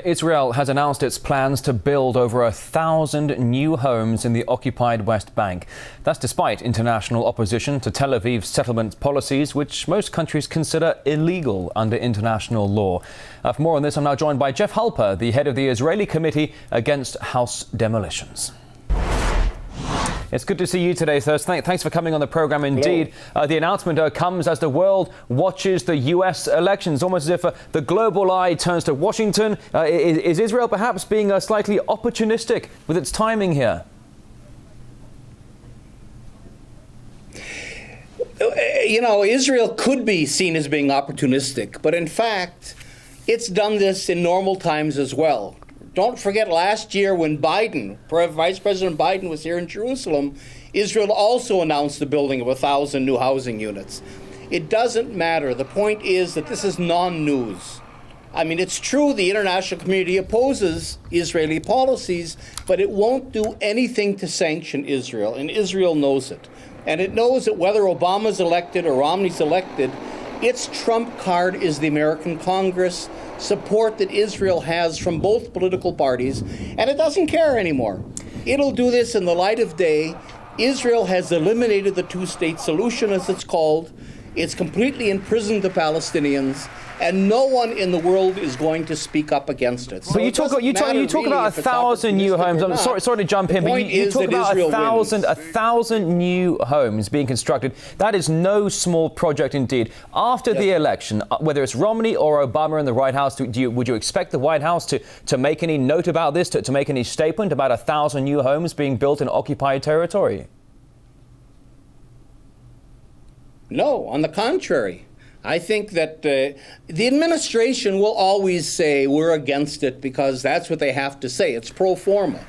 Israel has announced its plans to build over 1,000 new homes in the occupied West Bank. That's despite international opposition to Tel Aviv's settlement policies, which most countries consider illegal under international law. For more on this, I'm now joined by Jeff Halper, the head of the Israeli Committee Against House Demolitions. It's good to see you today, sir. Thanks for coming on the programme. Indeed, the announcement comes as the world watches the US elections, almost as if the global eye turns to Washington. Is Israel perhaps being slightly opportunistic with its timing here? You know, Israel could be seen as being opportunistic, but in fact, it's done this in normal times as well. Don't forget last year when Vice President Biden was here in Jerusalem, Israel also announced the building of 1,000 new housing units. It doesn't matter. The point is that this is non-news. I mean, it's true the international community opposes Israeli policies, but it won't do anything to sanction Israel, and Israel knows it. And it knows that whether Obama's elected or Romney's elected, its trump card is the American Congress, support that Israel has from both political parties, and it doesn't care anymore. It'll do this in the light of day. Israel has eliminated the two-state solution, as it's called. It's completely imprisoned the Palestinians, and no one in the world is going to speak up against it. So but you talk about 1,000 new homes. I'm sorry to jump in, but you talk about 1,000 new homes being constructed. That is no small project indeed. After the election, whether it's Romney or Obama in the White House, would you expect the White House to make any note about this, to make any statement about 1,000 new homes being built in occupied territory? No, on the contrary. I think that the administration will always say we're against it because that's what they have to say. It's pro forma.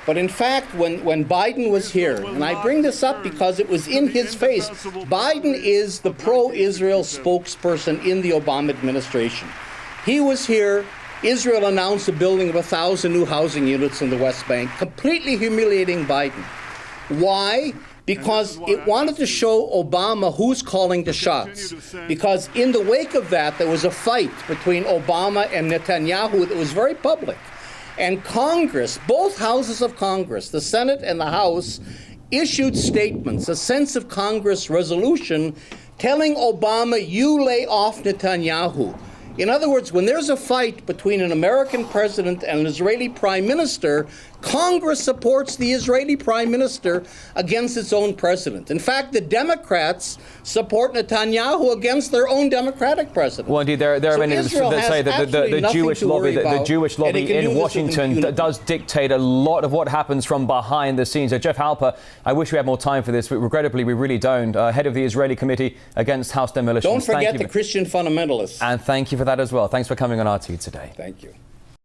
But in fact, when Biden was here, and I bring this up because it was in his face, Biden is the pro-Israel spokesperson in the Obama administration. He was here. Israel announced the building of 1,000 new housing units in the West Bank, completely humiliating Biden. Why? Because it wanted to show Obama who's calling the shots. Because in the wake of that, there was a fight between Obama and Netanyahu that was very public. And Congress, both houses of Congress, the Senate and the House, issued statements, a sense of Congress resolution, telling Obama, you lay off Netanyahu. In other words, when there's a fight between an American president and an Israeli prime minister, Congress supports the Israeli prime minister against its own president. In fact, the Democrats support Netanyahu against their own Democratic president. Well, indeed, there are many that say that the Jewish lobby in Washington does dictate a lot of what happens from behind the scenes. Jeff Halper, I wish we had more time for this, but regrettably, we really don't. Head of the Israeli Committee Against House Demolitions. Don't forget the Christian fundamentalists. And thank you for that as well. Thanks for coming on RT today. Thank you.